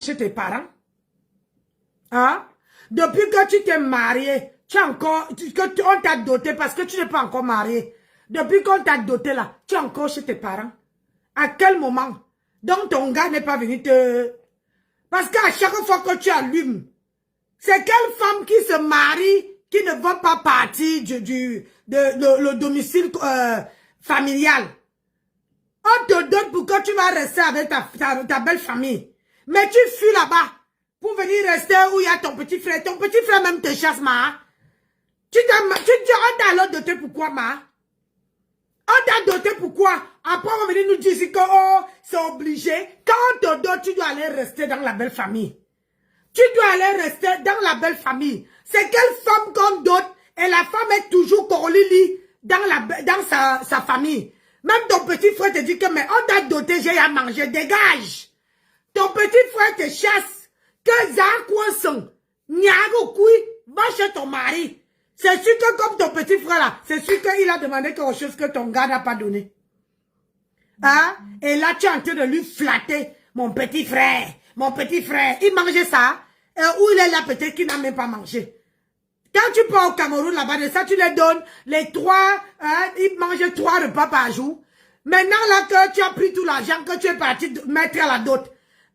chez tes parents? Hein? Depuis que tu t'es marié, tu as encore, on t'a doté parce que tu n'es pas encore marié. Depuis qu'on t'a doté là, tu es encore chez tes parents. À quel moment? Donc ton gars n'est pas venu te... Parce qu'à chaque fois que tu allumes, c'est quelle femme qui se marie, qui ne va pas partir le domicile familial? On te donne pour que tu vas rester avec ta belle famille. Mais tu fuis là-bas pour venir rester où il y a ton petit frère. Ton petit frère même te chasse, ma. On t'a alors doté pourquoi, ma? On t'a doté pourquoi? Après, on va venir nous dire que oh, c'est obligé. Quand on te donne, tu dois aller rester dans la belle famille. Tu dois aller rester dans la belle famille. C'est quelle femme qu'on dote et la femme est toujours corlili dans sa famille. Même ton petit frère te dit que mais on t'a doté, j'ai à manger, dégage. Ton petit frère te chasse. Que Zakouasson, Niago Koui, va chez ton mari. C'est sûr que comme ton petit frère là, c'est sûr qu'il a demandé quelque chose que ton gars n'a pas donné. Hein? Et là, tu es en train de lui flatter. Mon petit frère, il mangeait ça. Et où il est là, peut-être qu'il n'a même pas mangé. Quand tu pars au Cameroun là-bas, de ça, tu les donnes les 3, il mange 3 repas par jour. Maintenant là que tu as pris tout l'argent que tu es parti mettre à la dot,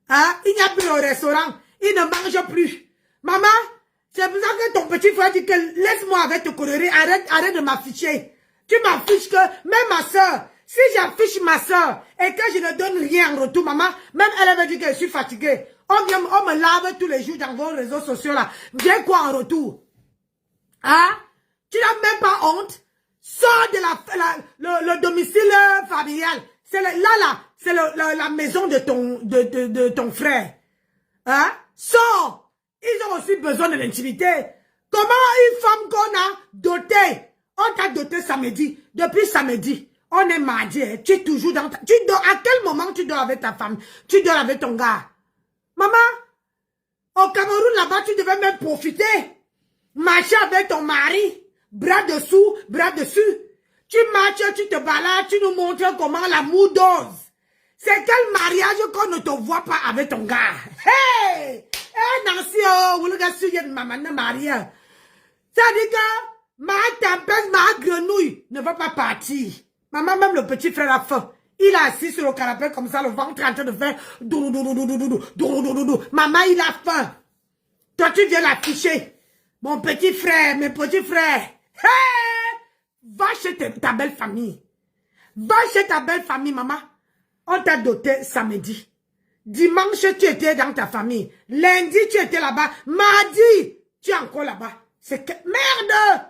hein, il n'y a plus au restaurant, il ne mange plus. Maman, c'est pour ça que ton petit frère dit que laisse-moi avec te conneries, arrête de m'afficher. Tu m'affiches que, même ma soeur, si j'affiche ma soeur et que je ne donne rien en retour, maman, même elle avait dit que je suis fatiguée. On me lave tous les jours dans vos réseaux sociaux là. J'ai quoi en retour? Hein? Tu n'as même pas honte? Sors de le domicile familial. C'est c'est la maison de ton frère. Hein? Sors! Ils ont aussi besoin de l'intimité. Comment une femme qu'on a dotée, on t'a doté samedi, depuis samedi, on est mardi, hein? Tu es toujours dans ta... à quel moment tu dors avec ta femme? Tu dors avec ton gars? Maman, au Cameroun là-bas, tu devais même profiter. Marcher avec ton mari, bras dessous, bras dessus. Tu marches, tu te balades, tu nous montres comment l'amour dose. C'est quel mariage qu'on ne te voit pas avec ton gars? Hey! Eh, Nancy, oh, vous le gars, si maman ne marie. Ça dit que ma tempête, ma grenouille ne va pas partir. Maman, même le petit frère a faim. Il est assis sur le canapé comme ça, le ventre en train de faire doudou. Maman, il a faim. Toi, tu viens l'afficher. Mon petit frère, mes petits frères. Hey! Va chez ta belle famille. Va chez ta belle famille, maman. On t'a doté samedi. Dimanche, tu étais dans ta famille. Lundi, tu étais là-bas. Mardi, tu es encore là-bas. C'est que... Merde!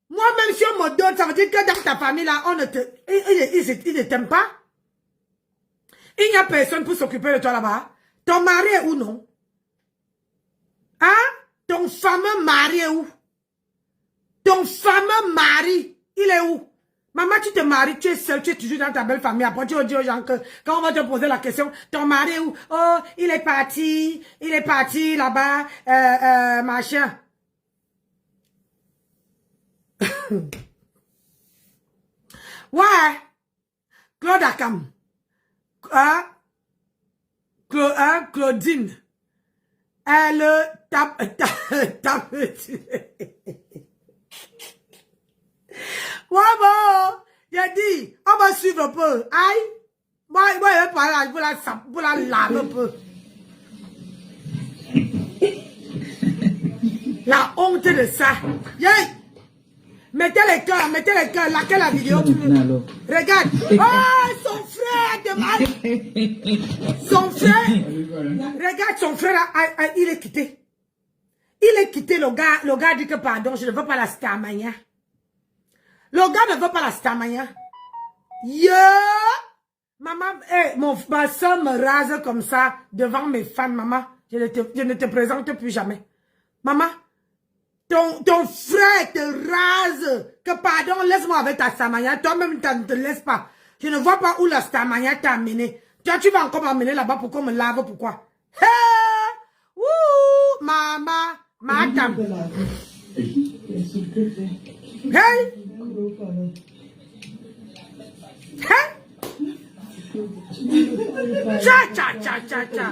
Moi-même, si on me donne, ça veut dire que dans ta famille, là, on ne te... Ils ne t'aiment pas. Il n'y a personne pour s'occuper de toi là-bas. Ton mari est où, non? Hein? Ton fameux mari est où? Ton fameux mari, il est où? Maman, tu te maries, tu es seule, tu es toujours dans ta belle famille. Après, tu vas dire aux gens que, quand on va te poser la question, ton mari est où? Oh, il est parti là-bas, machin. Ouais, Claude Akam. Claudine. Elle tape. Ouais, bon, j'ai dit, on va suivre un peu. Aïe, moi, je vais parler pour la laver un peu. La honte de ça. Yeah. Mettez les cœurs, laquelle la vidéo tu veux? Regarde. Oh, son frère de mal. Son frère. Regarde, son frère, il est quitté. Il est quitté, le gars dit que pardon, je ne veux pas la Starmania. Le gars ne veut pas la Starmania. Maman, ma soeur me rase comme ça devant mes fans, maman. Je ne te présente plus jamais. Maman, ton frère te rase. Que pardon, laisse-moi avec ta Starmania. Toi-même, tu ne te laisses pas. Je ne vois pas où la Starmania t'a amené. Toi, tu vas encore m'amener là-bas pour qu'on me lave, pourquoi? Hey! Wouh! Maman, madame. Hey! Hein? Tcha, tcha, tcha, tcha, tcha.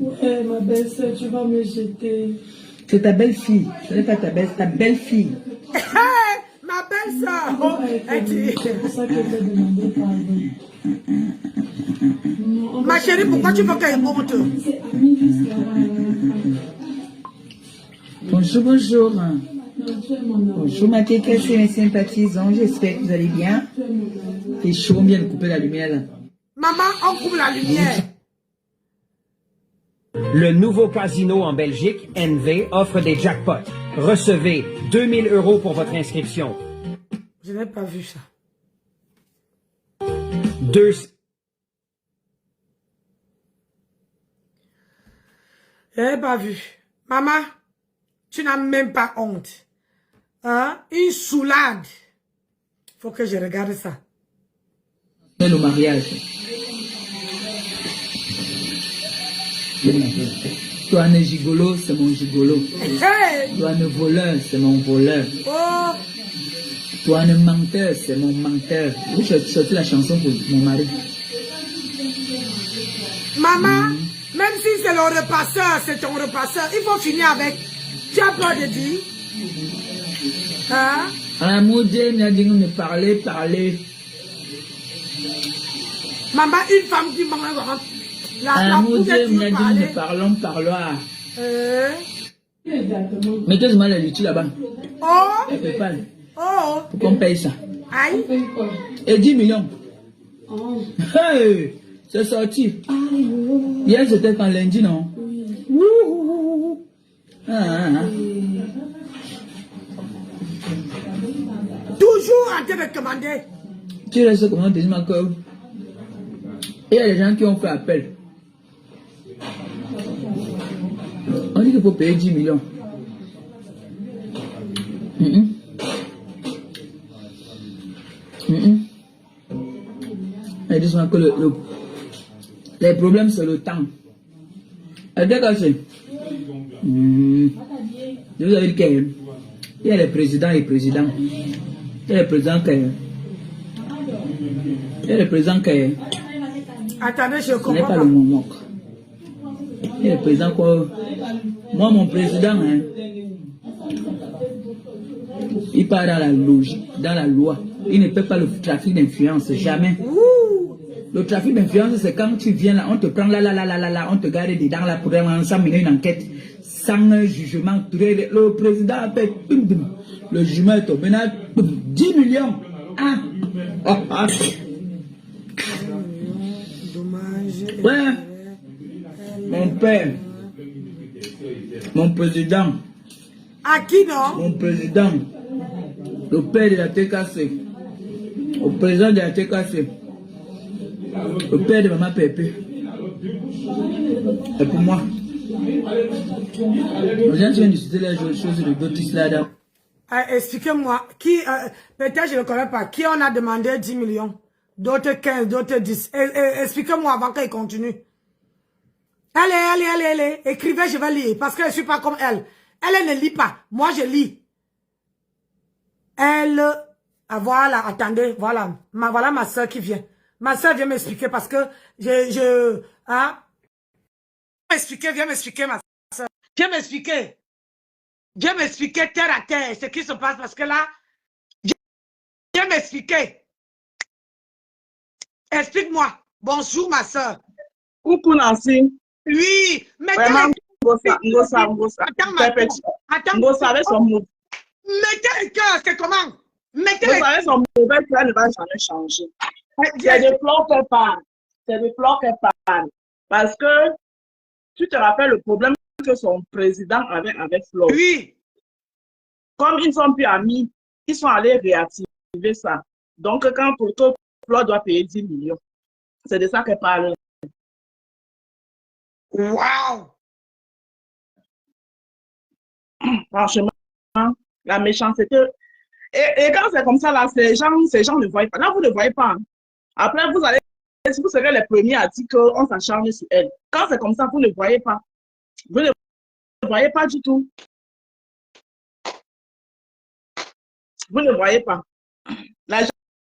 Ouais, ma belle-sœur, tu vas me jeter. C'est ta belle-fille. Ce n'est pas ta belle-fille. Ma belle-sœur. Oh, C'est pour ça que je t'ai demandé pardon. Ma chérie, pourquoi tu veux qu'elle monte? C'est ami jusqu'à Bonjour, bonjour. Non, tu es mon amour. Bonjour ma TKC, mes sympathisants. J'espère que vous allez bien. C'est chaud, on vient de couper la lumière là. Maman, on coupe la lumière. Le nouveau casino en Belgique, NV, offre des jackpots. Recevez 2000 € pour votre inscription. Je n'ai pas vu ça. Je n'ai pas vu. Maman, tu n'as même pas honte. Hein? Une soulade. Faut que je regarde ça. C'est le mariage. Toi, un gigolo, c'est mon gigolo. Hey! Toi, un voleur, c'est mon voleur. Oh! Toi, un menteur, c'est mon menteur. Oui, je sorti la chanson pour mon mari. Maman, même si c'est le repasseur, c'est ton repasseur, il faut finir avec. Tu as peur de dire? Hein? Ah, mon Dieu, il m'a dit de parler. Maman, une femme qui mange. Ah, mon Dieu, il m'a dit parler. de parlons. Exactement. Mettez-moi la lutte là-bas. Oh! Elle peut pas. Oh! Pour qu'on paye ça. Aïe! Fais quoi? Et 10 millions. Oh. Hey, c'est sorti. Hier, c'était quand lundi, non? Toujours en train de commander. Tu restes comment tu dis ma que il y a des gens qui ont fait appel. On dit qu'il faut payer 10 millions. Ils disent que les problèmes c'est le temps. Et dès que c'est. Je vous avais dit qu'il y a les présidents et les présidents. Il y a les présidents qui. Il y a les présidents qui. Attendez, je Ce n'est comprends pas pas. le moment. Il y a le président quoi. Moi, mon président, hein, il part dans la logique, dans la loi. Il ne peut pas le trafic d'influence, jamais. Ouh. Le trafic d'influence, c'est quand tu viens là, on te prend là, on te garde dedans là pour ensemble mener une enquête sans jugement. Le président a fait le jugement est tombé là, 10 millions. Ah. Dommage. Ouais. Mon père, mon président, À qui non? mon président, le père de la TKC, le président de la TKC, le père de maman Pépé, et pour moi. Les gens viennent discuter les choses de Dotis là-dedans. Expliquez-moi, qui, peut-être je ne connais pas, qui on a demandé 10 millions, d'autres 15, d'autres 10. Expliquez-moi avant qu'elle continue. Allez, écrivez, je vais lire, parce que je ne suis pas comme elle. Elle ne lit pas, moi je lis. Elle, voilà, attendez, voilà, voilà ma soeur qui vient. Ma soeur vient m'expliquer parce que hein, viens m'expliquer ma soeur. Viens m'expliquer terre à terre ce qui se passe parce que là, viens m'expliquer. Explique-moi. Bonjour ma soeur. Coucou Nancy. Oui, mettez Vraiment, Ngosa. Attends. Ngosa avec son mauvais Mettez le cœur, c'est comment? Mettez cœur le ne va jamais changer. C'est de plans qu'elle parle. Parce que tu te rappelles le problème que son président avait avec Flo. Oui. Comme ils ne sont plus amis, ils sont allés réactiver ça. Donc, quand pour toi, Flo doit payer 10 millions, c'est de ça qu'elle parle. Waouh. Franchement, la méchanceté. Et quand c'est comme ça, là, ces gens ne voient pas. Là, vous ne voyez pas. Après, vous serez les premiers à dire qu'on s'acharne sur elle. Quand c'est comme ça, vous ne voyez pas. Vous ne voyez pas du tout. Vous ne voyez pas.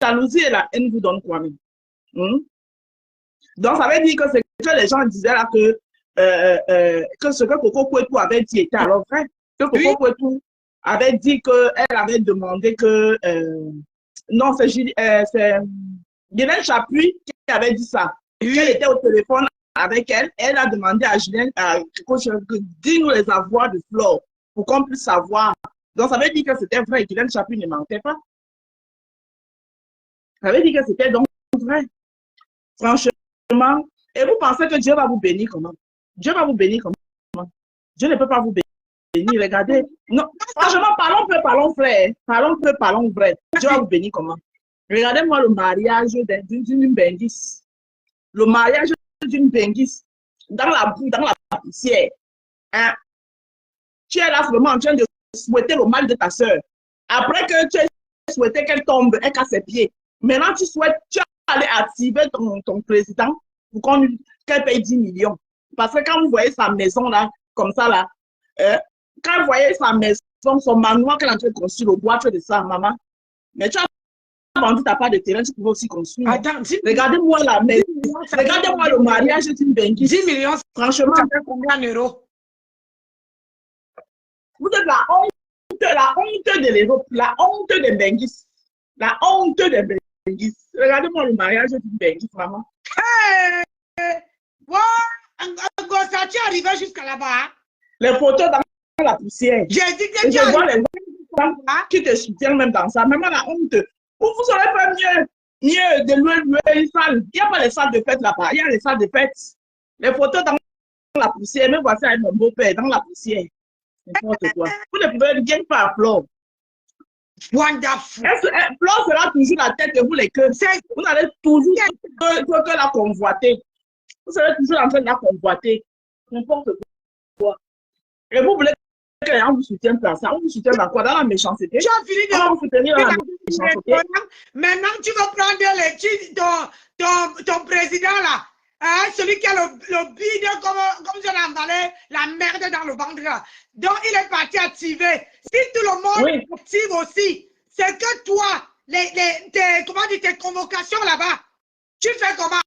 jalousie et la haine vous donnent quoi même? Donc, ça veut dire que c'est que les gens disaient là que ce que Coco Kouetou avait dit était alors vrai. Que Coco Kouetou avait dit qu'elle avait demandé que... non, c'est Guylaine Chapuis qui avait dit ça. Qu'elle était au téléphone avec elle. Elle a demandé à Guylaine, dis-nous les avoirs de Flore pour qu'on puisse savoir. Donc, ça veut dire que c'était vrai. Guylaine Chapuis ne mentait pas. Ça veut dire que c'était donc vrai. Franchement. Et vous pensez que Dieu va vous bénir comment? Dieu va vous bénir comment? Dieu ne peut pas vous bénir. Regardez. Non, franchement, parlons peu, parlons vrai. Parlons peu, parlons vrai. Dieu va vous bénir comment? Regardez-moi le mariage d'une Benguis. Le mariage d'une Benguis dans la boue, dans la poussière. Hein? Tu es là vraiment en train de souhaiter le mal de ta soeur. Après que tu aies souhaité qu'elle tombe, elle casse ses pieds. Maintenant, tu souhaites, tu vas aller activer ton président pour qu'elle paye 10 millions. Parce que quand vous voyez sa maison là, comme ça là, quand vous voyez sa maison, son manoir qu'elle est en train de construire, le bois, tu fais de ça, maman. Mais tu as vendu ta part de terrain, tu pouvais aussi construire. Attends, regardez-moi la maison. Regardez-moi le mariage d'une Benguis. 10 millions, franchement, ça fait combien d'euros? Vous êtes la honte de l'Europe, la honte de Benguis. La honte de Benguis. Regardez-moi le mariage d'une Benguis, maman. Hey! Wow! Ça, tu es arrivé jusqu'à là-bas. Les photos dans la poussière. J'ai dit que je vois les gens qui te soutiennent même dans ça. Maman, la honte. Vous aurez pas mieux de louer une salle. Il n'y a pas les salles de fête là-bas. Il y a les salles de fête. Les photos dans la poussière. Même voici avec mon beau-père dans la poussière. N'importe quoi. Vous ne pouvez rien faire à Flore. Wonderful. Flore sera toujours la tête de vous les cœurs. Vous allez toujours que la convoiter. Vous serez toujours en train de la convoiter. N'importe quoi. Et vous voulez que les gens vous soutiennent dans ça. On vous soutient dans quoi? Dans la méchanceté. Tu as fini de vous soutenir dans la méchanceté. Maintenant, tu vas prendre ton président là. Hein, celui qui a le bide comme si on a emballé la merde dans le ventre là. Donc, il est parti activer. Si tout le monde active aussi, c'est que toi, tes convocations là-bas, tu fais comment?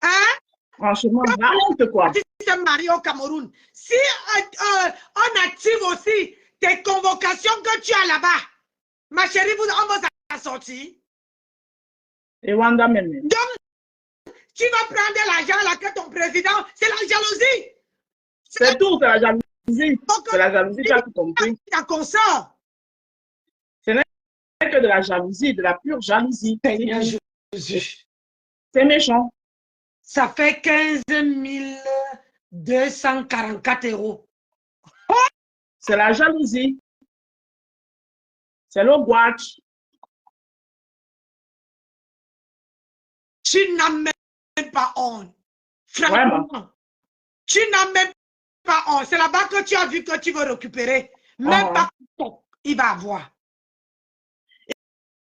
Hein? Franchement, la honte quoi. Tu te maries au Cameroun. Si on active aussi tes convocations que tu as là-bas, ma chérie, on va s'en sortir. Et Wanda même. Donc, tu vas prendre l'argent là que ton président, c'est la jalousie. C'est tout, c'est la jalousie. C'est la jalousie, tu as tout compris. Ta consort. Ce n'est que de la jalousie, de la pure jalousie. C'est méchant. Ça fait 15 244 €. C'est la jalousie. C'est le gouache. Tu n'as même pas honte. Franchement. Vraiment. Tu n'as même pas honte. C'est là-bas que tu as vu que tu veux récupérer. Même pas il va avoir.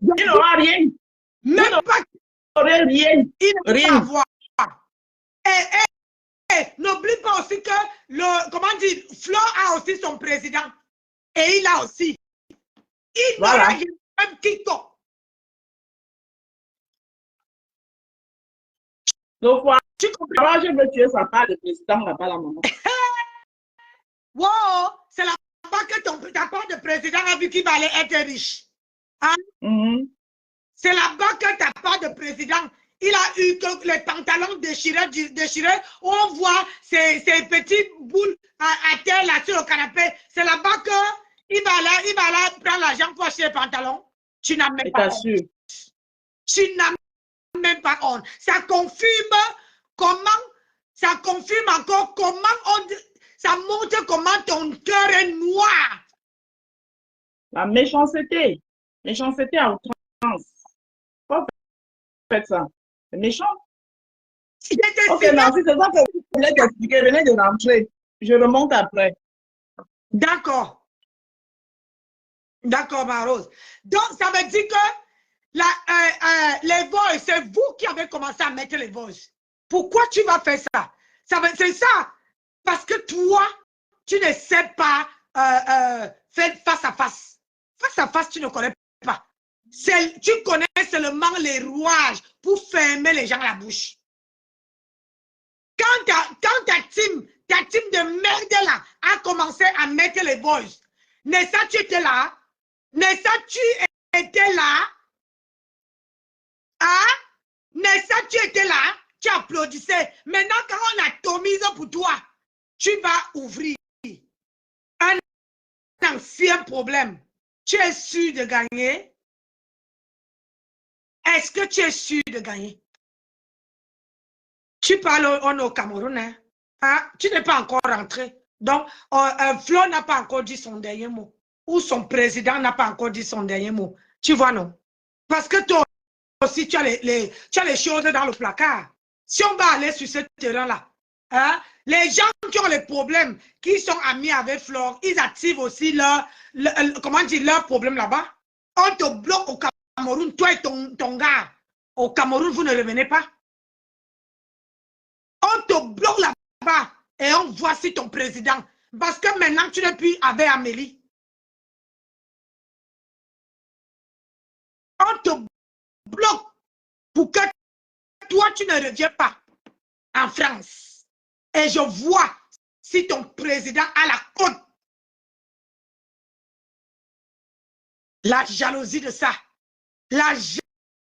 Il n'aura rien. Même pas. Rien. Il ne va pas avoir. Et n'oublie pas aussi que comment dire, Flore a aussi son président. Et il a aussi. Il n'aura rien, même quiconque. Donc, tu comprends, je veux tuer sa part de président là-bas, la maman. Wow, c'est là-bas que ta part de président a vu qu'il va aller être riche. Hein? C'est là-bas que ta part de président, il a eu que les pantalons déchirés, on voit ces petites boules à terre là sur le canapé. C'est là-bas qu'il va là prendre l'argent pour acheter les pantalons. Tu n'as même pas honte. Tu n'as même pas honte. Ça confirme encore comment ça montre comment ton cœur est noir. La méchanceté. Méchanceté à outrance. Pourquoi faites ça? C'est méchant. Ok, merci. C'est ça que vous voulez t'expliquer. Venez de rentrer. Je remonte après. D'accord. D'accord, ma Rose. Donc, ça veut dire que les voices, c'est vous qui avez commencé à mettre les voices. Pourquoi tu vas faire ça? C'est ça. Parce que toi, tu ne sais pas faire face à face. Face à face, tu ne connais pas. Tu connais seulement les rouages pour fermer les gens la bouche. Quand ta team de merde là a commencé à mettre les boys, Nessa, tu étais là? Nessa, tu étais là? Hein? Nessa, tu étais là? Tu applaudissais. Maintenant, quand on a tomise pour toi, tu vas ouvrir un ancien problème. Tu es sûr de gagner? Est-ce que tu es sûr de gagner? Tu parles au Cameroun, hein? Hein? Tu n'es pas encore rentré. Donc, Flo n'a pas encore dit son dernier mot. Ou son président n'a pas encore dit son dernier mot. Tu vois, non? Parce que toi aussi, tu as les choses dans le placard. Si on va aller sur ce terrain-là, hein, les gens qui ont les problèmes, qui sont amis avec Flore, ils activent aussi comment dire, leurs problèmes là-bas. On te bloque au Cameroun, toi et ton gars. Au Cameroun, vous ne revenez pas. On te bloque là-bas et on voit si ton président. Parce que maintenant, tu n'es plus avec Amélie. On te bloque pour que toi, tu ne reviens pas en France. Et je vois si ton président a la côte. La jalousie de ça. La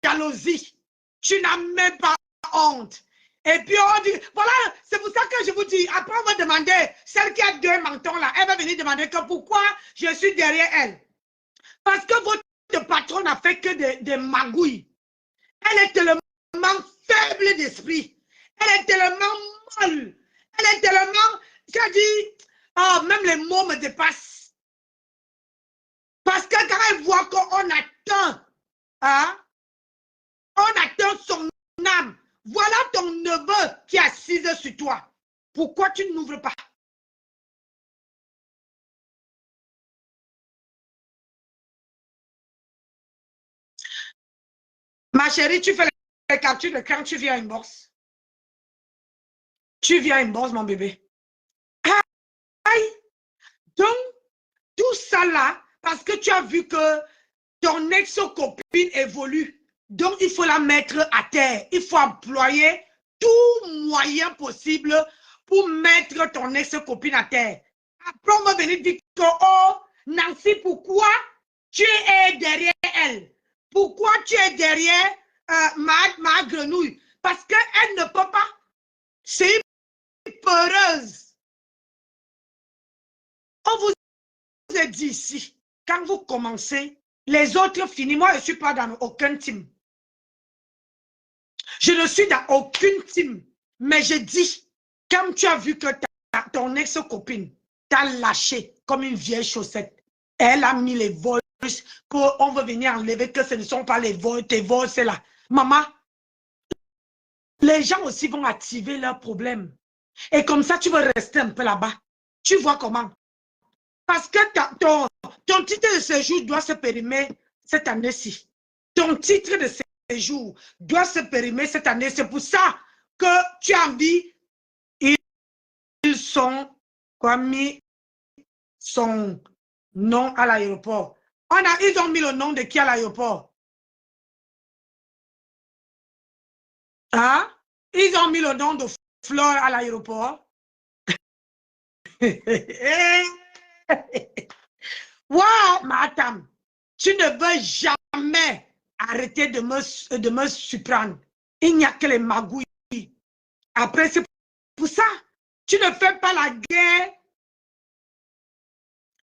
jalousie. Tu n'as même pas honte. Et puis on dit, voilà, c'est pour ça que je vous dis, après on va demander, celle qui a 2 mentons là, elle va venir demander que pourquoi je suis derrière elle. Parce que votre patronne n'a fait que des magouilles. Elle est tellement faible d'esprit. Elle est tellement molle. Elle est tellement, j'ai dit, oh, même les mots me dépassent. Parce que quand elle voit qu'on atteint, hein, on atteint son âme. Voilà ton neveu qui est assise sur toi. Pourquoi tu n'ouvres pas? Ma chérie, tu fais les captures de quand tu viens à une bourse. Tu viens à une bourse, mon bébé. Aïe. Donc, tout ça là, parce que tu as vu que ton ex-copine évolue. Donc, il faut la mettre à terre. Il faut employer tout moyen possible pour mettre ton ex-copine à terre. Après, on va venir dire que, oh, Nancy, pourquoi tu es derrière elle? Pourquoi tu es derrière ma grenouille? Parce qu'elle ne peut pas. C'est une peureuse. On vous a dit ici, quand vous commencez, les autres finissent. Moi, je ne suis pas dans aucun team. Je ne suis dans aucune team. Mais je dis, comme tu as vu que ton ex-copine t'a lâché comme une vieille chaussette, elle a mis les voices qu'on veut venir enlever, que ce ne sont pas les voices, tes voices là. Maman, les gens aussi vont activer leurs problèmes. Et comme ça, tu vas rester un peu là-bas. Tu vois comment? Parce que ton titre de séjour doit se périmer cette année-ci. Ton titre de séjour doit se périmer cette année. C'est pour ça que tu as envie. Ils sont mis son nom à l'aéroport. Ils ont mis le nom de qui à l'aéroport? Hein? Ils ont mis le nom de Flore à l'aéroport. Wow, madame, tu ne veux jamais arrêter de me surprendre. Il n'y a que les magouilles. Après, c'est pour ça. Tu ne fais pas la guerre.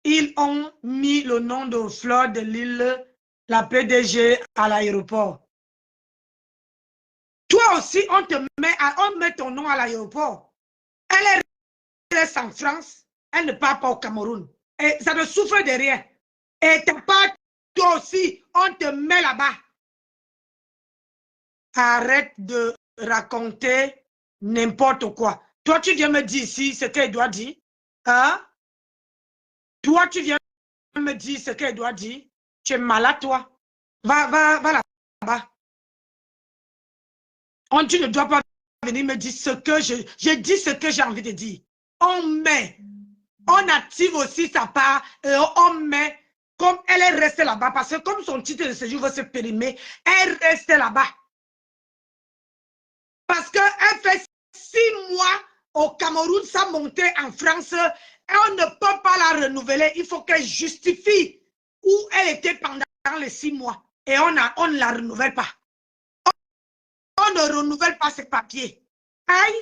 Ils ont mis le nom de Flore de Lille, la PDG, à l'aéroport. Toi aussi, on met ton nom à l'aéroport. Elle reste en France. Elle ne part pas au Cameroun. Et ça ne souffre de rien. Et toi aussi, on te met là-bas. Arrête de raconter n'importe quoi. Toi, tu viens me dire ici ce qu'elle doit dire. Hein? Toi, tu viens me dire ce qu'elle doit dire. Tu es malade, toi. Va là-bas. Tu ne dois pas venir me dire ce que je dis ce que j'ai envie de dire. On active aussi sa part et on met comme elle est restée là-bas, parce que comme son titre de séjour va se périmer, elle reste là-bas. Parce qu'elle fait 6 mois au Cameroun sans monter en France, et on ne peut pas la renouveler. Il faut qu'elle justifie où elle était pendant les 6 mois. Et on ne la renouvelle pas. On ne renouvelle pas ses papiers. Aïe!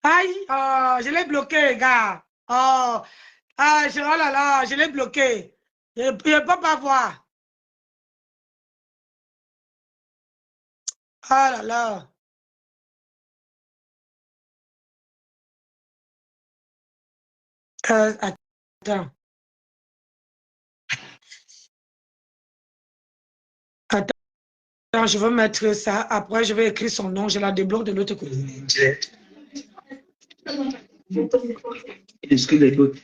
Aïe! Oh, je l'ai bloqué, gars. Oh, oh là là, je l'ai bloqué. Je ne peux pas voir. Oh là là. Attends. Attends, je vais mettre ça. Après, je vais écrire son nom. Je la débloque de l'autre côté. Est-ce que les autres?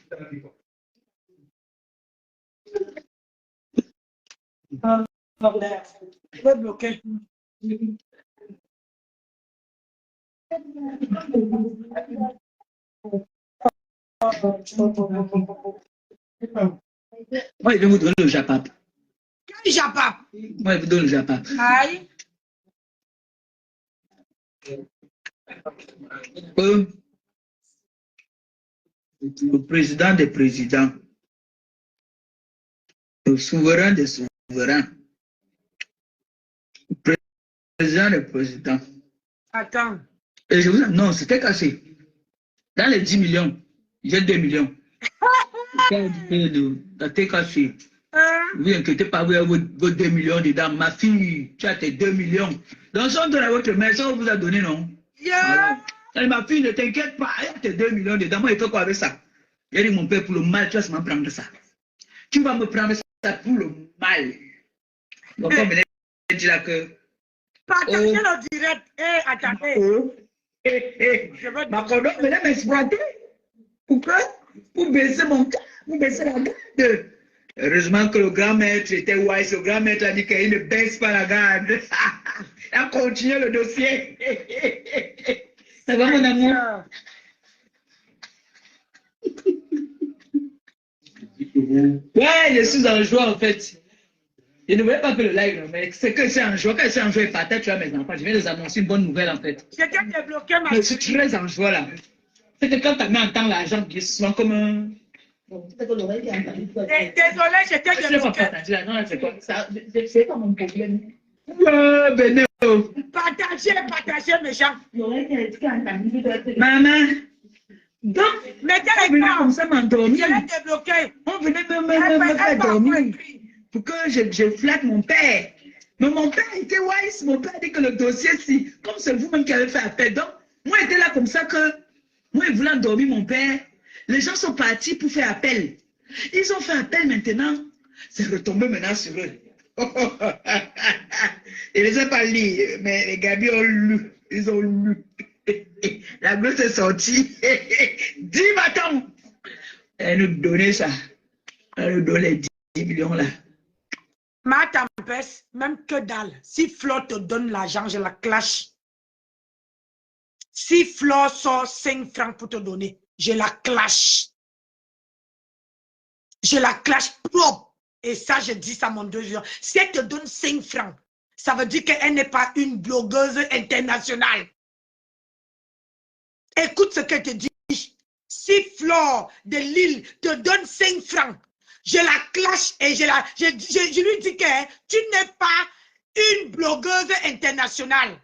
Je vais bloquer. Moi, je vais vous donner le Japap. Quel Japap? Moi, je vous donne le Japap. Aïe. Le président des présidents, le souverain des souverains, le président des présidents. Attends. Et je vous non, c'était caché. Dans les 10 millions, j'ai 2 millions. C'était caché. Ne vous inquiétez pas, vous avez vos 2 millions dedans. Ma fille, tu as tes 2 millions. Donc, si on donne à votre mère, ça on vous a donné, non? Yeah. Alors, ma fille, ne t'inquiète pas, il y a tes 2 millions dedans. Moi, il fait quoi avec ça? J'ai dit, mon père, pour le mal, tu vas me prendre ça. Tu vas me prendre ça pour le mal. Donc, comme elle dit là que. Partagez le direct. Attendez. Ma cordon venait m'exploiter. Pourquoi? Pour baisser mon cas, pour baisser la garde. Heureusement que le grand maître était wise. Le grand maître a dit qu'il ne baisse pas la garde. Il a continué le dossier. Ça va, mon amour? Ouais, je suis en joie en fait. Je ne voulais pas faire le live, mais c'est que c'est en joie. Quand je suis en joie, peut-être tu as mes enfants. Je viens de les annoncer une bonne nouvelle en fait. Quelqu'un qui est bloqué, ma Je suis très en joie là. C'est que quand ta mère entend l'argent, il se sent comme un. Désolé, j'étais Je ne vais pas bloqué. partager là. Non, c'est quoi ça? C'est pas mon problème. Benéo. Partagez, mes gens. Maman. Donc, Mettez on les venait gars. comme ça m'endormir. Je l'ai débloqué. On venait me faire dormir pour que je flatte mon père. Mais mon père était wise. Mon père dit que le dossier, si, comme c'est vous-même qui avez fait appel, donc, moi, j'étais là comme ça que, moi, je voulais endormir mon père. Les gens sont partis pour faire appel. Ils ont fait appel maintenant. C'est retombé maintenant sur eux. Ils ne les ont pas lus, mais les Gabi ont lu. Ils ont lu. La grosse est sortie. 10 matins. Elle nous donnait ça. Elle nous donnait 10 millions là. Ma tempête, même que dalle. Si Flo te donne l'argent, je la clash. Si Flo sort 5 francs pour te donner, je la clash. Je la clash propre. Et ça, je dis ça à mon deuxième. Si elle te donne 5 francs, ça veut dire qu'elle n'est pas une blogueuse internationale. Écoute ce qu'elle te dit. Si Flore de Lille te donne 5 francs, je la clash et je lui dis que tu n'es pas une blogueuse internationale.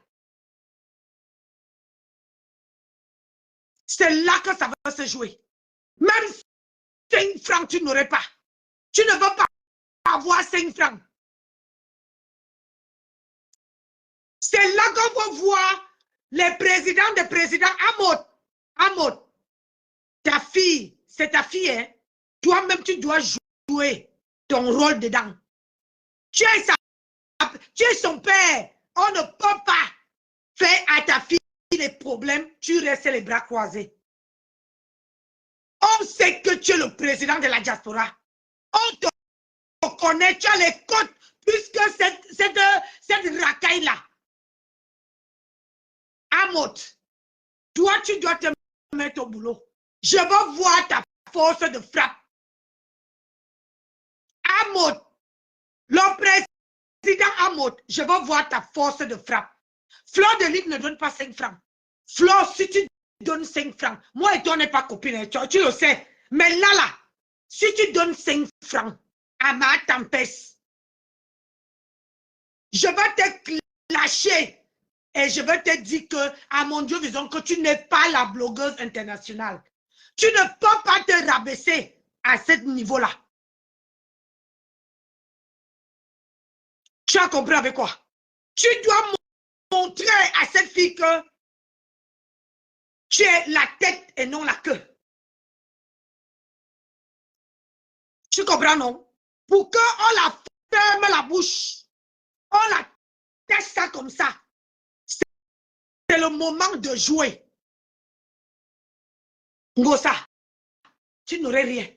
C'est là que ça va se jouer. Même 5 francs, tu n'aurais pas. Tu ne vas pas avoir 5 francs. C'est là qu'on va voir les présidents des présidents. Amod, ta fille, c'est ta fille, hein? Toi-même, tu dois jouer ton rôle dedans. Tu es son père. On ne peut pas faire à ta fille les problèmes. Tu restes les bras croisés. On sait que tu es le président de la diaspora. On te connaît, tu as les codes plus que cette racaille-là. Amot, toi, tu dois te mettre au boulot. Je veux voir ta force de frappe. Amot, le président Amot, je veux voir ta force de frappe. Fleur de Lys ne donne pas 5 francs. Fleur, si tu donnes 5 francs, moi et toi, on n'est pas copine, tu le sais. Mais là, si tu donnes 5 francs à ma tempête, je vais te clasher et je vais te dire que, à mon Dieu, disons que tu n'es pas la blogueuse internationale. Tu ne peux pas te rabaisser à ce niveau-là. Tu as compris avec quoi? Tu dois montrer à cette fille que tu es la tête et non la queue. Tu comprends, non? Pour qu'on la ferme la bouche, on la teste ça comme ça. C'est le moment de jouer. Ngosa, tu n'aurais rien.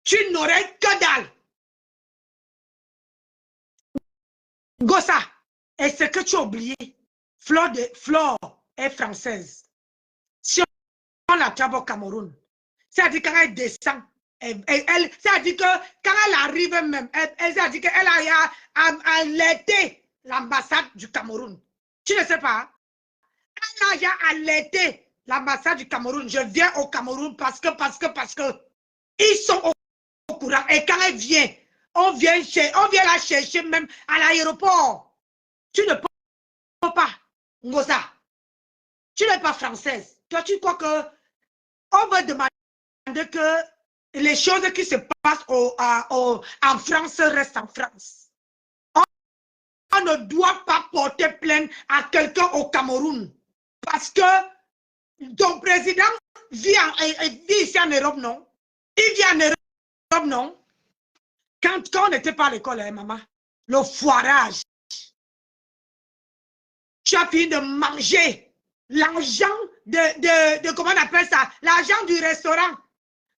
Tu n'aurais que dalle. Ngosa, et ce que tu as oublié, Flore est française. Si on la trappe au Cameroun, c'est-à-dire quand elle descend, c'est-à-dire que quand elle arrive même, c'est-à-dire qu'elle a alerté l'ambassade du Cameroun. Tu ne sais pas? Elle a alerté l'ambassade du Cameroun. Je viens au Cameroun parce que ils sont au courant. Et quand elle vient, on vient la chercher même à l'aéroport. Tu ne peux pas, Ngosa. Tu n'es pas française. Toi, tu crois que on va demander que les choses qui se passent en France restent en France. On ne doit pas porter plainte à quelqu'un au Cameroun. Parce que ton président vit ici en Europe, non? Il vit en Europe, non? Quand on n'était pas à l'école, hein, maman, le foirage, tu as fini de manger l'argent de comment on appelle ça? L'argent du restaurant.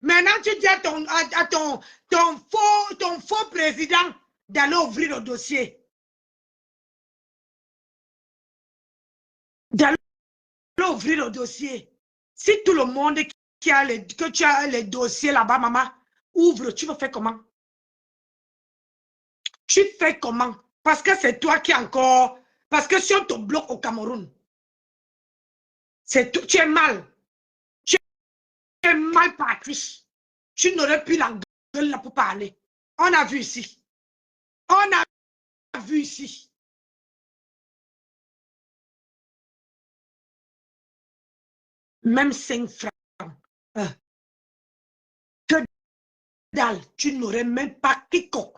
Maintenant, tu dis à ton faux président d'aller ouvrir le dossier. D'aller ouvrir le dossier. Si tout le monde que tu as les dossiers là-bas, maman, ouvre, tu vas faire comment? Tu fais comment? Parce que c'est toi qui encore... Parce que si on te bloque au Cameroun, tu es mal. Tu es mal parti. Tu n'aurais plus la gueule là pour parler. On a vu ici. On a vu ici. Même 5 francs. Que dalle, tu n'aurais même pas quiconque.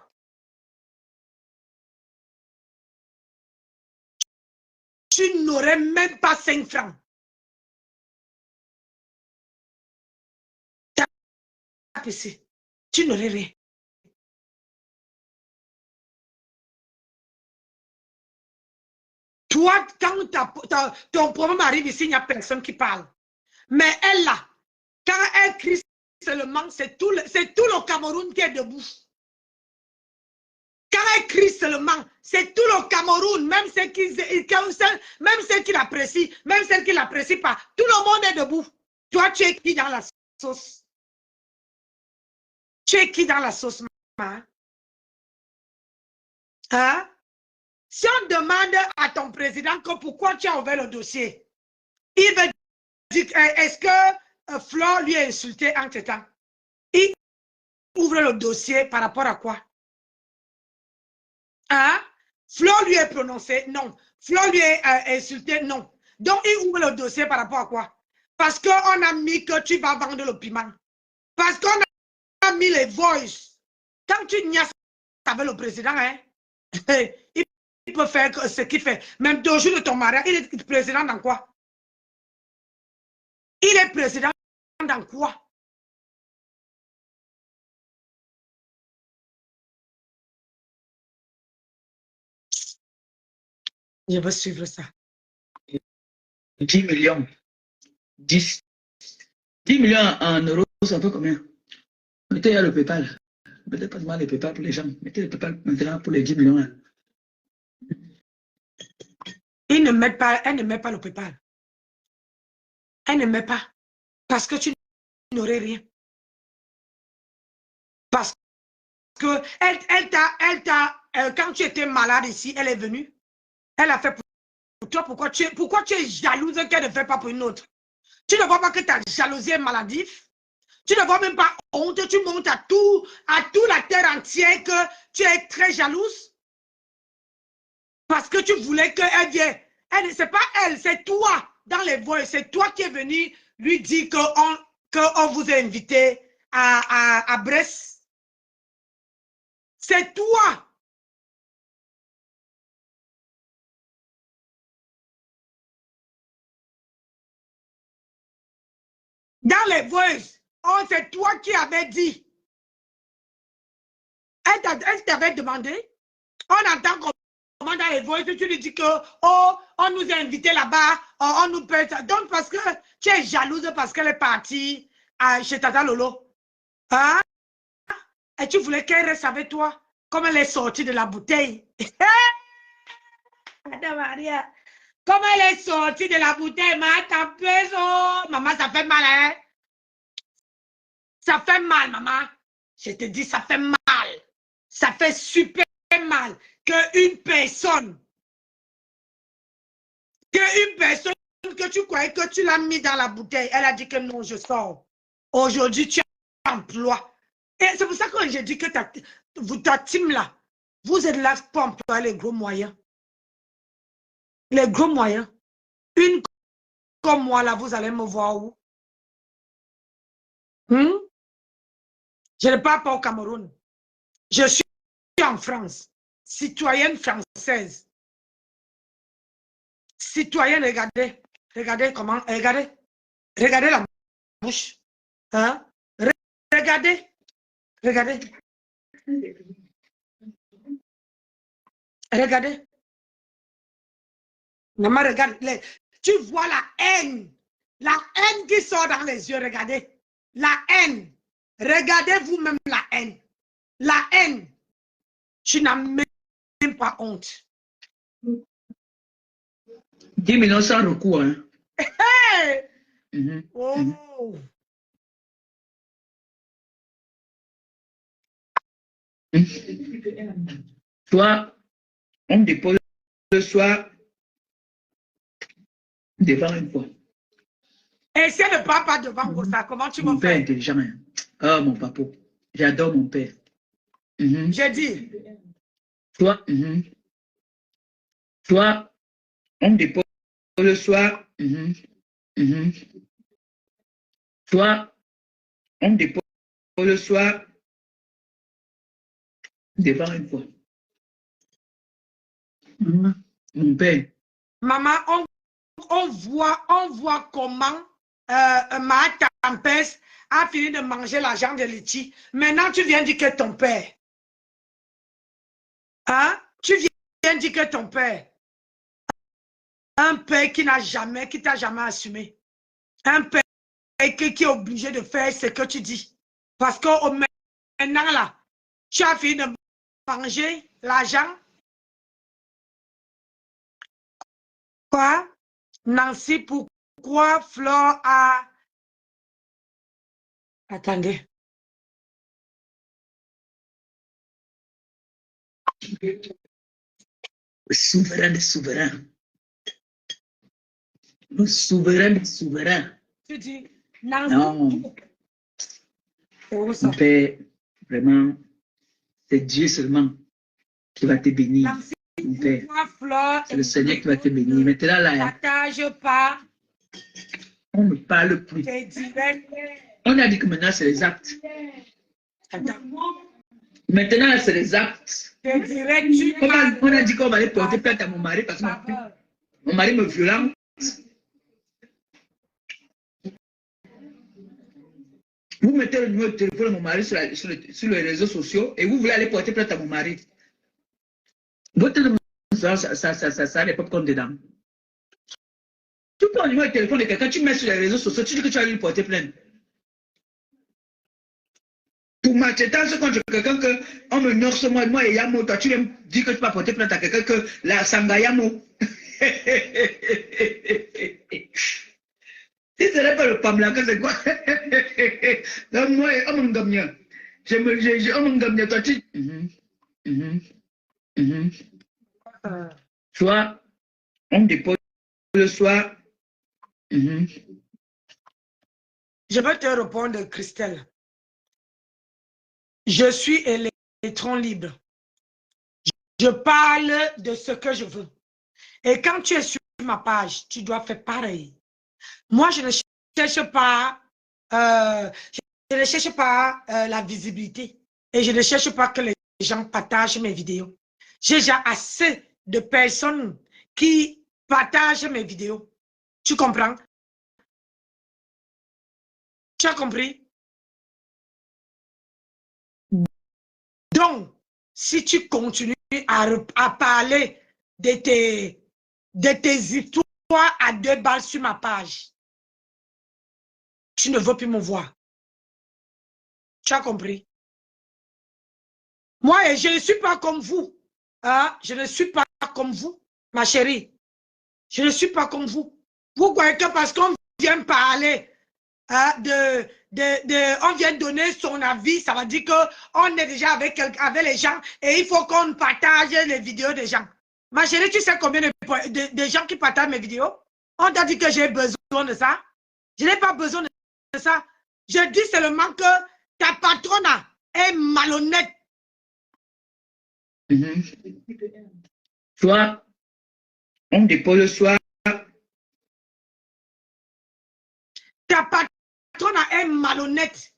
Tu n'aurais même pas 5 francs. Ici. Tu n'aurais rien. Toi, quand ton problème arrive ici, il n'y a personne qui parle. Mais elle là, quand elle crie seulement, c'est tout le Cameroun qui est debout. Quand elle crie seulement, c'est tout le Cameroun, même ceux qui l'apprécient, même ceux qui ne l'apprécient pas, tout le monde est debout. Toi, tu es qui dans la sauce? Tu es qui dans la sauce, maman? Hein? Si on demande à ton président que pourquoi tu as ouvert le dossier, il veut dire, est-ce que Flore lui a insulté entre-temps? Il ouvre le dossier par rapport à quoi? Hein? Flore lui est prononcé, non. Flore lui est insulté, non. Donc, il ouvre le dossier par rapport à quoi? Parce qu'on a mis que tu vas vendre le piment. Parce qu'on a mis les voices. Quand tu niaises avec le président, hein, il peut faire ce qu'il fait. Même 2 jours de ton mariage, il est président dans quoi? Il est président dans quoi? Je veux suivre ça. 10 millions. 10 millions en euros, ça fait combien? Mettez le PayPal. Mettez pas seulement les PayPal pour les gens. Mettez le PayPal maintenant pour les 10 millions. Ils ne mettent pas, elle ne met pas le PayPal. Elle ne met pas. Parce que tu n'aurais rien. Parce que quand tu étais malade ici, elle est venue. Elle a fait pour toi. Pourquoi tu es jalouse qu'elle ne fait pas pour une autre? Tu ne vois pas que ta jalousie est maladive? Tu ne vois même pas honte? Tu montes à toute la terre entière que tu es très jalouse? Parce que tu voulais qu'elle vienne. C'est pas elle, c'est toi dans les voix. C'est toi qui es venu lui dire qu'on vous a invité à Brest. C'est toi. Dans les voices, c'est toi qui avais dit. Elle t'avait demandé. On entend comment dans les voices, tu lui dis que, oh, on nous a invités là-bas, on nous paye. Donc, parce que tu es jalouse parce qu'elle est partie chez Tata Lolo. Hein? Et tu voulais qu'elle reste avec toi, comme elle est sortie de la bouteille. Madame Maria, comme elle est sortie de la bouteille, maman, ça fait mal, hein? Ça fait mal, maman. Je te dis, ça fait mal. Ça fait super mal qu'une personne, que tu croyais que tu l'as mis dans la bouteille, elle a dit que non, je sors. Aujourd'hui, tu emploies. Et c'est pour ça que j'ai dit que ta team là, vous êtes là pour employer les gros moyens. Les gros moyens. Une comme moi là, vous allez me voir où? Je ne parle pas au Cameroun. Je suis en France. Citoyenne française. Citoyenne, regardez. Regardez comment. Regardez. Regardez la bouche. Hein? Regardez. Regardez. Regardez. Maman, regarde. Tu vois la haine. La haine qui sort dans les yeux. Regardez. La haine. Regardez vous-même la haine. La haine. Tu n'as même pas honte. 10 millions sans recours. Hein. Hey! Oh. Toi, on me dépose le soir devant une fois. Essaie de ne pas devant ça. Comment tu Mon me père est fais? intelligent. Hein. Oh, mon papa. J'adore mon père. J'ai dit. Toi, toi, on me dépose le soir. Toi, on me dépose le soir devant une fois. Mon père. Maman, on voit comment ma tempête a fini de manger l'argent de Litchi. Maintenant, tu viens dire que ton père. Hein? Tu viens dire que ton père. Un père qui t'a jamais assumé. Un père qui est obligé de faire ce que tu dis. Parce que maintenant, là, tu as fini de manger l'argent. Quoi? Nancy, pourquoi Flore a... Attendez. Le souverain des souverains. Le souverain des souverains. Tu dis, Nancy. Non. Mon père, vraiment, c'est Dieu seulement qui va te bénir. Nancy, Mon père. C'est le Seigneur qui va te bénir. Maintenant, là, partage pas. On ne parle plus. On a dit que maintenant, c'est les actes. Maintenant, c'est les actes. On a dit qu'on va aller porter plainte à mon mari parce que mon mari me violente. Vous mettez le numéro de téléphone de mon mari sur les réseaux sociaux et vous voulez aller porter plainte à mon mari. Votre numéro, ça n'est pas comme dedans. Tu prends le numéro de téléphone de quelqu'un, tu mets sur les réseaux sociaux, tu dis que tu vas lui porter plainte. Pour m'acheter contre quelqu'un que on me nurse moi et Yamo, toi tu viens dire que tu vas porter plainte à quelqu'un que la Sangayamo. Si ce n'est pas le Pamela, c'est quoi? Donc moi, on me gagne. On me gagne, toi tu. Soit on dépose le soir. Je vais te répondre, Christelle. Je suis électron libre. Je parle de ce que je veux. Et quand tu es sur ma page, tu dois faire pareil. Moi, je ne cherche pas, la visibilité. Et je ne cherche pas que les gens partagent mes vidéos. J'ai déjà assez de personnes qui partagent mes vidéos. Tu comprends? Tu as compris? Donc, si tu continues à parler de tes histoires à 2 balles sur ma page, tu ne veux plus me voir. Tu as compris? Moi, je ne suis pas comme vous. Hein? Je ne suis pas comme vous, ma chérie. Je ne suis pas comme vous. Vous croyez que parce qu'on vient parler, hein, on vient donner son avis, ça veut dire qu'on est déjà avec les gens et il faut qu'on partage les vidéos des gens. Ma chérie, tu sais combien de gens qui partagent mes vidéos? On t'a dit que j'ai besoin de ça. Je n'ai pas besoin de ça. Je dis seulement que ta patronne est malhonnête. Soit on dépose le soir. Ta patronne est malhonnête.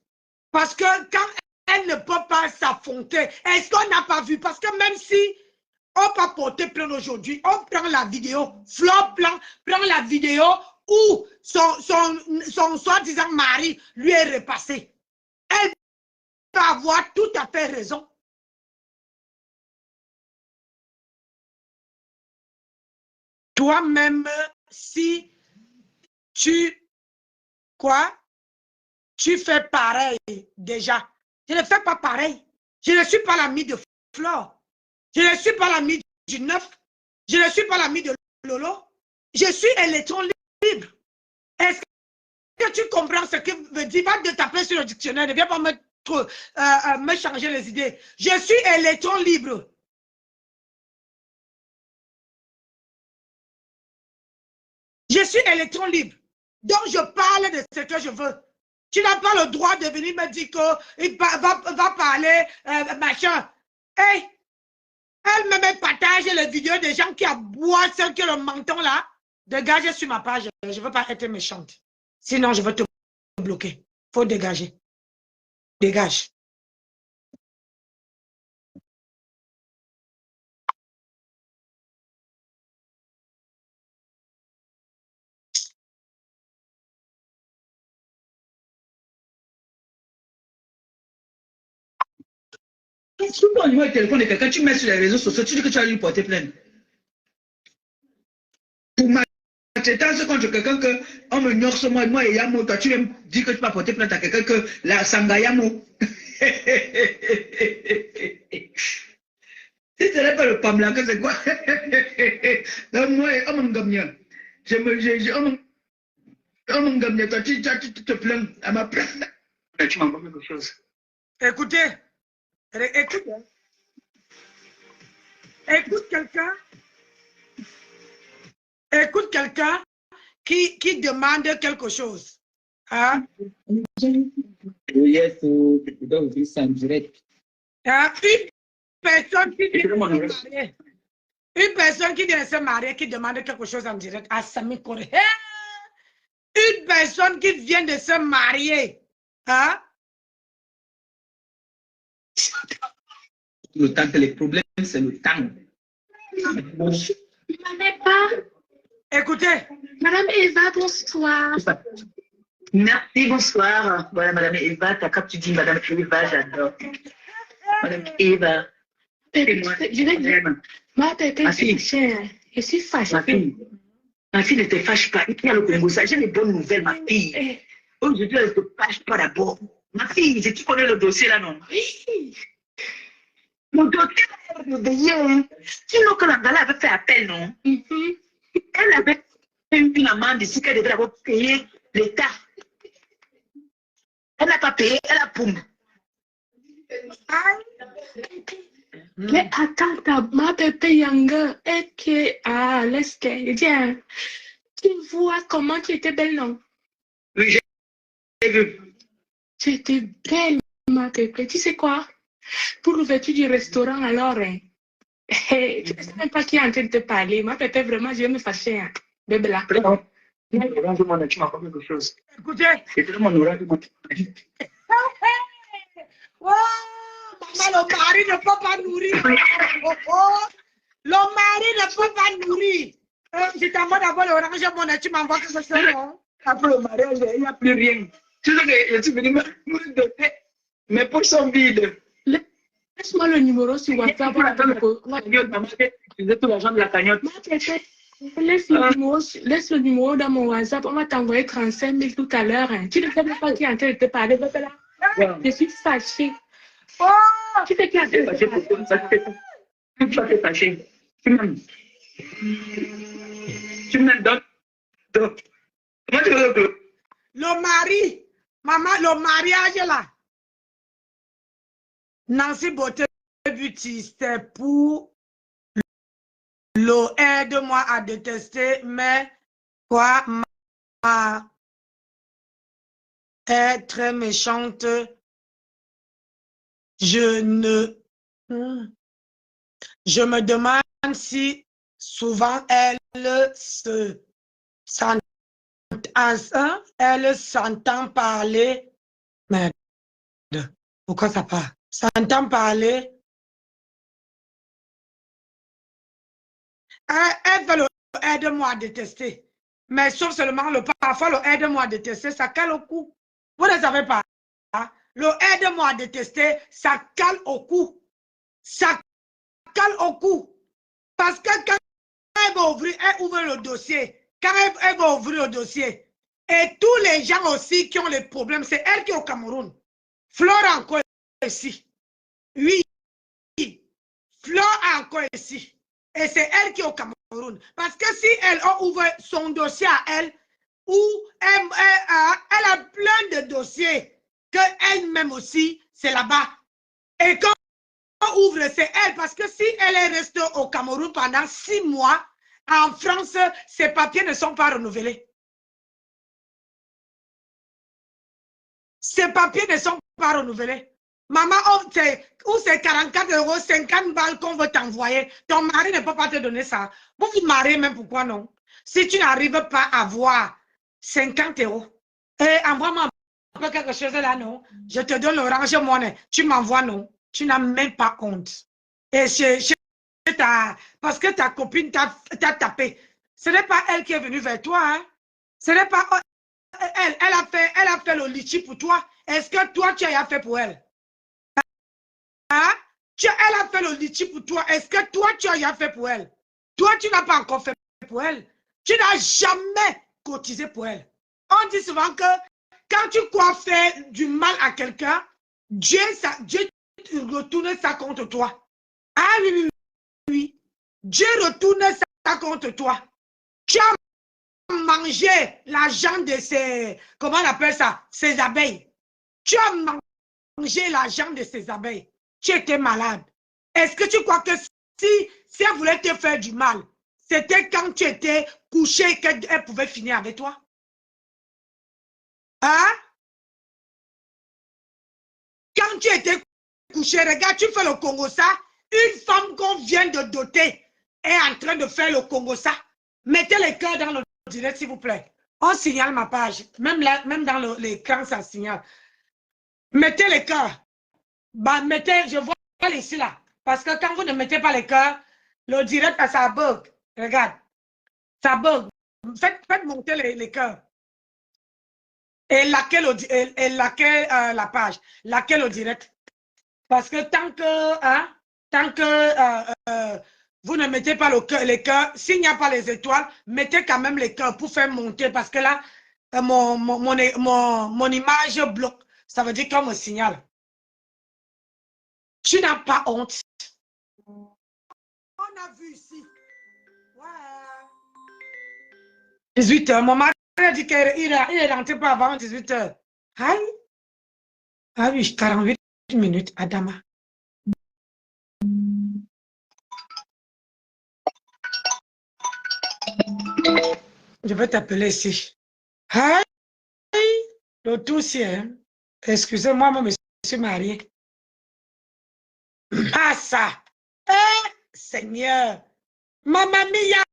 Parce que quand elle ne peut pas s'affronter, est-ce qu'on n'a pas vu? Parce que même si on peut porter plainte aujourd'hui, on prend la vidéo, Flop prend la vidéo où son soi-disant mari lui est repassé. Elle peut avoir tout à fait raison. Toi-même, si tu fais pareil déjà. Je ne fais pas pareil. Je ne suis pas l'ami de Flore. Je ne suis pas l'ami du Neuf. Je ne suis pas l'ami de Lolo. Je suis électron libre. Est-ce que tu comprends ce que veut dire? Va te taper sur le dictionnaire. Ne viens pas me changer les idées. Je suis électron libre. Je suis électron libre. Donc, je parle de ce que je veux. Tu n'as pas le droit de venir me dire qu'il va parler, machin. Hey, elle me partage les vidéos des gens qui aboient ceux qui ont le menton là. Dégagez sur ma page. Je ne veux pas être méchante. Sinon, je vais te bloquer. Il faut dégager. Dégage. Si tu prends le numéro de téléphone de quelqu'un, tu mets sur les réseaux sociaux, tu dis que tu vas lui porter plainte. Pour maltraitance contre quelqu'un que on me ignore ce moi et Yamo, toi tu viens dire que tu vas porter plainte à quelqu'un que la Sangayamo. Si ce n'est pas le Pamela, que c'est quoi? Donc moi, on me gagne. On me gagne, toi tu te plains à ma place. Tu m'envoies quelque chose. Écoutez. Écoute quelqu'un. Écoute quelqu'un qui demande quelque chose. Hein? Yes, donc c'est en direct. Hein? Une personne qui vient de se marier, qui demande quelque chose en direct à Sami Kore. Une personne qui vient de se marier. Hein? Le temps que les problèmes, c'est le temps. Écoutez. Madame Eva, bonsoir. Merci, bonsoir. Voilà, Madame Eva, quand tu dis Madame Eva, j'adore. Madame Eva. Je vais dire, ma tête est chère. Je suis fâchée. Ma fille ne te fâche pas. Il y a le Congo, ça. J'ai des bonnes nouvelles, ma fille. Aujourd'hui, elle ne te fâche pas d'abord. Ma fille, tu connais le dossier là, non? Oui. Mon dossier, le veillé. Tu sais que la gala avait fait appel, non? Elle avait une amende ici qu'elle devait avoir payé l'État. Elle n'a pas payé, elle a poum. Mais attends, ma pépé Yanga, et que, ah, laisse-que, tiens, tu vois comment tu étais belle, non? Oui, j'ai vu. Tu étais belle, ma pépé. Tu sais quoi? Pour l'ouverture du restaurant, alors, hein, tu ne sais même pas qui est en train de te parler. Ma pépé, vraiment, je vais me fâcher, hein, bébé là. Tu m'as fait quelque chose. Écoutez. C'était mon oreille. Oh, maman, le mari ne peut pas nourrir. Oh, oh. Le mari ne peut pas nourrir. Je t'envoie d'abord l'orange, mon tu m'envoies quelque chose, non? Après le mariage, il n'y a plus rien. Tu sais que je suis venu me donner. Mes poches sont vides. Laisse-moi le numéro sur WhatsApp. Pour attendre la cagnotte, maman, tu faisais tout l'argent de la cagnotte. Laisse le numéro dans mon WhatsApp. On va t'envoyer 35 000 tout à l'heure. Hein. Tu ne sais même pas qui est en train de te parler. Là. Je suis fâchée. Oh! Tu sais qui est en train de te parler. Tu ne pas te fâcher. Tu m'aimes. Tu m'aimes donc. Comment tu veux que... Le mari, maman, le mariage là. Nancy Beauté Beauty, c'était pour le aide-moi à détester, mais quoi, ma est très méchante. Je me demande si souvent elle s'entend parler. Merde, pourquoi ça part? S'entend parler. Elle veut le aide-moi à détester. Mais sauf seulement parfois le aide-moi à détester, ça cale au cou. Vous ne savez pas. Hein? Le aide-moi à détester, ça cale au cou. Ça cale au cou. Parce que quand elle va ouvrir, elle ouvre le dossier. Quand elle va ouvrir le dossier, et tous les gens aussi qui ont les problèmes, c'est elle qui est au Cameroun. Flore encore ici. Oui. Flore encore ici. Et c'est elle qui est au Cameroun. Parce que si elle ouvre son dossier à elle, ou elle a plein de dossiers qu'elle-même aussi, c'est là-bas. Et quand on ouvre, c'est elle. Parce que si elle est restée au Cameroun pendant 6 mois, en France, ses papiers ne sont pas renouvelés. Ses papiers ne sont pas renouvelés. Maman, ou c'est 44 €, 50 balles qu'on veut t'envoyer. Ton mari ne peut pas te donner ça. Vous vous mariez même, pourquoi non? Si tu n'arrives pas à avoir 50 €, et envoie-moi quelque chose là, non? Je te donne l'orange monnaie. Tu m'envoies, non? Tu n'as même pas honte. Et parce que ta copine t'a tapé. Ce n'est pas elle qui est venue vers toi, hein? Ce n'est pas elle a fait le litchi pour toi. Est-ce que toi, tu as fait pour elle? Hein? Elle a fait le litchi pour toi. Est-ce que toi, tu as fait pour elle? Toi, tu n'as pas encore fait pour elle. Tu n'as jamais cotisé pour elle. On dit souvent que quand tu crois faire du mal à quelqu'un, Dieu retourne ça contre toi. Ah oui, oui, oui. Dieu retourne ça contre toi. Tu as mangé l'argent de ces, comment on appelle ça, ces abeilles. Tu as mangé l'argent de ces abeilles. Tu étais malade. Est-ce que tu crois que si elle voulait te faire du mal, c'était quand tu étais couché qu'elle pouvait finir avec toi? Hein? Quand tu étais couché, regarde, tu fais le Congo ça. Une femme qu'on vient de doter est en train de faire le Congo ça. Mettez les cœurs dans le direct, s'il vous plaît. On signale ma page. Même là, même dans l'écran, ça signale. Mettez les cœurs. Bah, mettez, je vois ici là. Parce que quand vous ne mettez pas les cœurs, le direct, ça bug. Regarde. Ça bug. Faites monter les cœurs. Et laquelle la page. Laquelle au direct. Parce que tant que vous ne mettez pas les cœurs, s'il n'y a pas les étoiles, mettez quand même les cœurs pour faire monter. Parce que là, mon image bloque. Ça veut dire qu'on me signale. Tu n'as pas honte. On a vu ici. Ouais. 18h. Mon mari a dit qu'il est rentré pas avant 18h. Aïe. Ah oui, 48 minutes, Adama. Je vais t'appeler ici. Aïe. Le tout c'est, hein. Excusez-moi, moi, je suis marié. Ah ça. Eh, Seigneur. Mamma mia.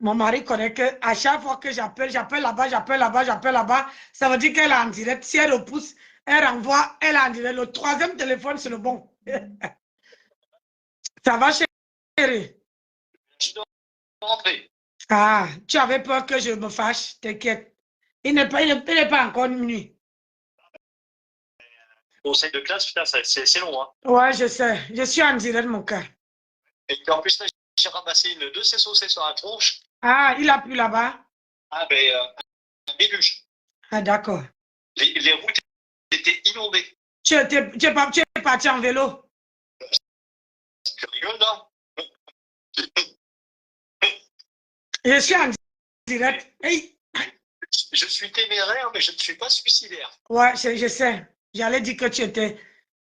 Mon mari connaît que à chaque fois que j'appelle là-bas, ça veut dire qu'elle est en direct. Si elle repousse, elle renvoie, elle est en direct. Le troisième téléphone, c'est le bon. Ça va, chérie? Ah, tu avais peur que je me fâche, t'inquiète. Il n'est pas encore minuit. Conseil de classe, putain, c'est long, hein. Ouais, je sais. Je suis en direct, mon cœur. Et puis en plus, là, j'ai ramassé une de ces saucées sur la tronche. Ah, il a plu là-bas? Ah, ben, un déluge. Ah, d'accord. Les routes étaient inondées. Tu es parti en vélo? Tu rigoles, non? Je suis en direct. Hey. Je suis téméraire, mais je ne suis pas suicidaire. Ouais, je sais. J'allais dire que tu étais.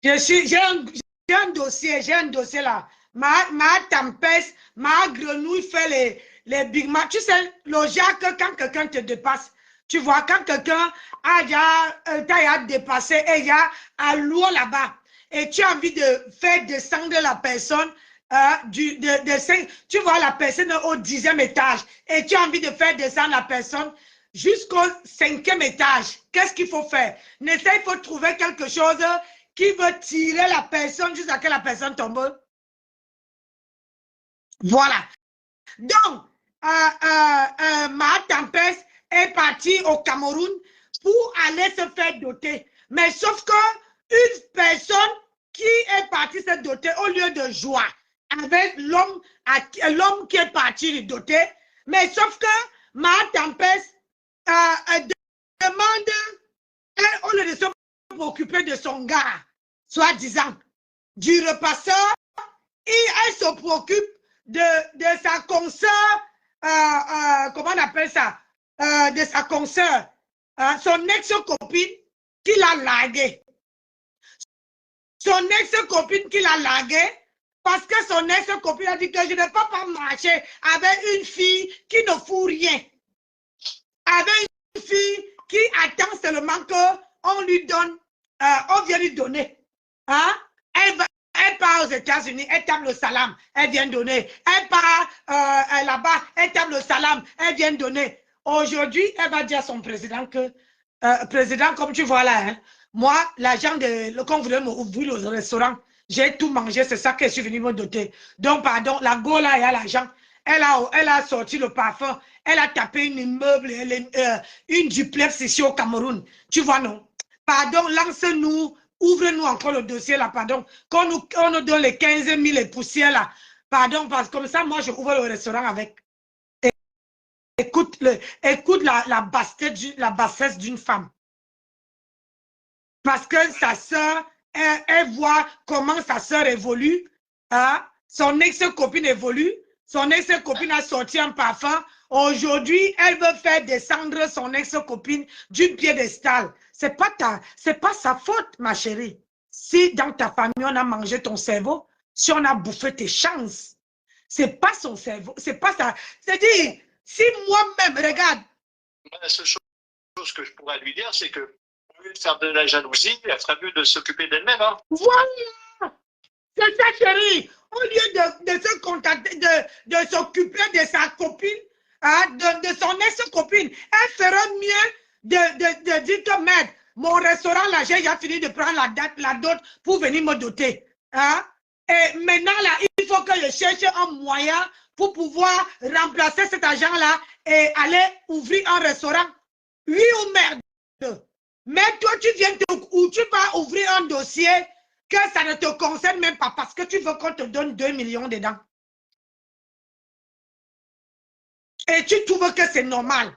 J'ai un dossier là. Ma tempête, ma grenouille fait les Big Mac. Tu sais, le Jacques, quand quelqu'un te dépasse, tu vois, quand quelqu'un t'a dépassé et il y a un lourd là-bas, et tu as envie de faire descendre la personne, tu vois la personne au 10e étage, et tu as envie de faire descendre la personne jusqu'au 5e étage. Qu'est-ce qu'il faut faire? Il faut trouver quelque chose qui veut tirer la personne jusqu'à ce que la personne tombe. Voilà. Donc, ma tempête est partie au Cameroun pour aller se faire doter. Mais sauf que une personne qui est partie se doter au lieu de joie avec l'homme qui est parti le doter, mais sauf que ma tempête demande, au lieu de se préoccuper de son gars, soi-disant, du repasseur, elle se préoccupe de sa consoeur, comment on appelle ça, de sa consoeur, son ex-copine qui l'a largué. Son ex-copine qui l'a largué parce que son ex-copine a dit que je ne peux pas marcher avec une fille qui ne fout rien. Avec une fille qui attend seulement qu'on lui donne, on vient lui donner. Hein? Elle part aux États-Unis, elle tape le salam, elle vient donner. Elle part là-bas, elle tape le salam, elle vient donner. Aujourd'hui, elle va dire à son président que, président, comme tu vois là, hein, moi, l'agent qu'on voulait m'ouvrir le restaurant, j'ai tout mangé, c'est ça que je suis venu me doter. Donc, pardon, la go là, il y a l'agent. Elle a sorti le parfum, elle a tapé une immeuble, une duplex ici au Cameroun. Tu vois, non? Pardon, lance-nous. Ouvre-nous encore le dossier là, pardon. Qu'on nous donne les 15 000 et poussières là. Pardon, parce que comme ça, moi, je ouvre le restaurant avec. Écoute la bassesse d'une femme. Parce que sa soeur, elle voit comment sa soeur évolue. Hein? Son ex-copine évolue. Son ex-copine a sorti un parfum. Aujourd'hui, elle veut faire descendre son ex-copine du piédestal. C'est pas sa faute, ma chérie. Si dans ta famille, on a mangé ton cerveau, si on a bouffé tes chances, c'est pas son cerveau, c'est pas ça. C'est-à-dire, si moi-même, regarde. La seule chose que je pourrais lui dire, c'est que au lieu de faire de la jalousie, elle ferait mieux de s'occuper d'elle-même. Hein. Voilà! C'est ça, chérie. Au lieu de se contacter, de s'occuper de sa copine, hein, de son ex-copine, elle ferait mieux de dire que, merde, mon restaurant, là, j'ai déjà fini de prendre la dot pour venir me doter. Hein? Et maintenant, là, il faut que je cherche un moyen pour pouvoir remplacer cet argent-là et aller ouvrir un restaurant. Oui ou merde? Mais toi, tu vas ouvrir un dossier que ça ne te concerne même pas parce que tu veux qu'on te donne 2 millions dedans. Et tu trouves que c'est normal.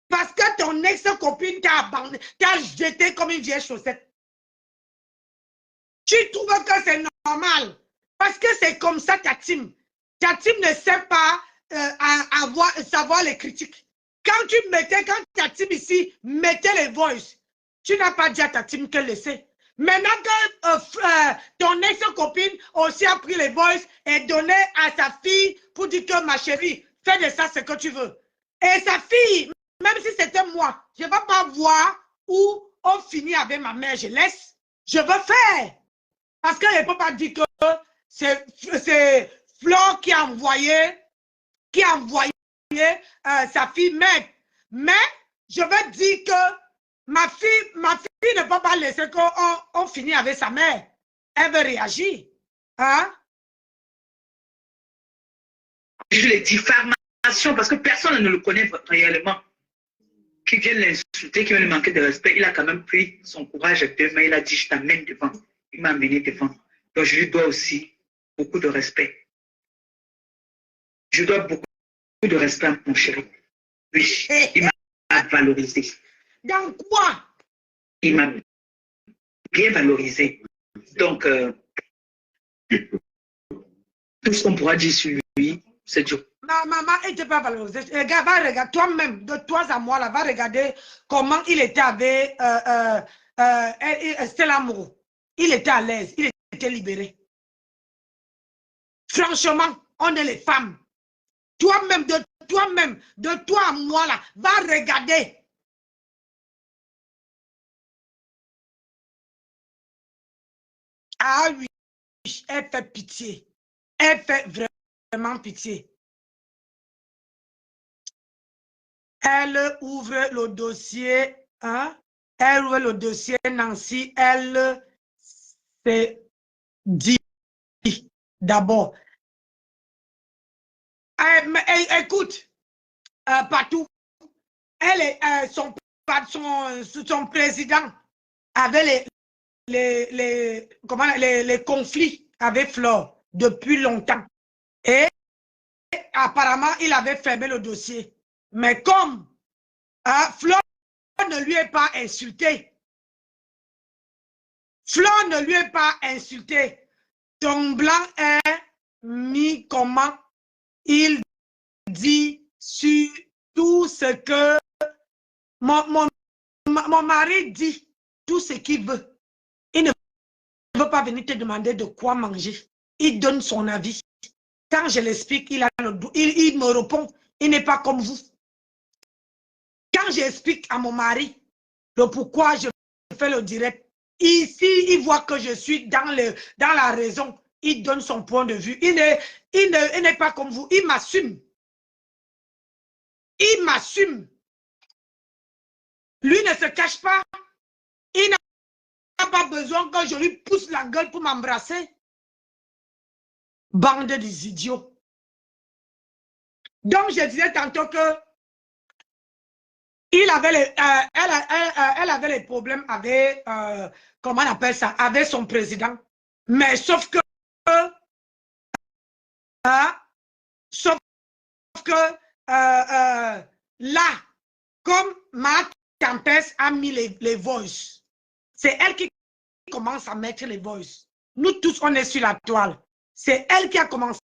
Parce que ton ex-copine t'a abandonné, t'a jeté comme une vieille chaussette. Tu trouves que c'est normal. Parce que c'est comme ça ta team. Tatim ne sait pas savoir les critiques. Quand Tatim ici mettait les voices, tu n'as pas dit à Tatim qu'elle le sait. Maintenant que ton ex-copine aussi a pris les voices et donné à sa fille pour dire que ma chérie, fais de ça ce que tu veux. Et sa fille, même si c'était moi, je ne vais pas voir où on finit avec ma mère, je laisse. Je veux faire. Parce qu'elle ne peut pas dire que c'est Flore qui a envoyé sa fille mère. Mais je veux dire que ma fille ne peut pas laisser qu'on finisse avec sa mère. Elle veut réagir. Hein? Je les diffamation parce que personne ne le connaît réellement. Qui vient l'insulter, qui vient lui manquer de respect, il a quand même pris son courage à deux mains, il a dit je t'amène devant. Il m'a amené devant. Donc je lui dois aussi beaucoup de respect. Je dois beaucoup de respect à mon chéri. Oui, il m'a valorisé. Dans quoi? Il m'a bien valorisé. Donc, tout ce qu'on pourra dire sur lui, c'est dur. Ma maman n'était pas valorisée. Regarde, toi-même, de toi à moi, là, va regarder comment il était avec Stella Moreau. Il était à l'aise, il était libéré. Franchement, on est les femmes. Toi-même, de toi à moi, là, va regarder. Ah oui, elle fait pitié. Elle fait vraiment pitié. Elle ouvre le dossier, hein? Elle ouvre le dossier, Nancy, elle se dit d'abord. Écoute, partout, elle est, son président avait les conflits avec Flore depuis longtemps. Et apparemment, il avait fermé le dossier. Mais comme Flore ne lui est pas insulté, Flore ne lui est pas insulté, Don Blanc est mis comment il dit sur tout ce que mon mari dit, tout ce qu'il veut. Il ne veut pas venir te demander de quoi manger. Il donne son avis. Quand je l'explique, il me répond, il n'est pas comme vous. Quand j'explique à mon mari le pourquoi je fais le direct, ici, il voit que je suis dans la raison. Il donne son point de vue. Il n'est pas comme vous. Il m'assume. Il m'assume. Lui ne se cache pas. Il n'a pas besoin que je lui pousse la gueule pour m'embrasser. Bande des idiots. Donc, je disais tantôt que elle avait les problèmes avec, comment on appelle ça, avec son président. Mais sauf que, là, comme Marc Campès a mis les voices, c'est elle qui commence à mettre les voices. Nous tous, on est sur la toile. C'est elle qui a commencé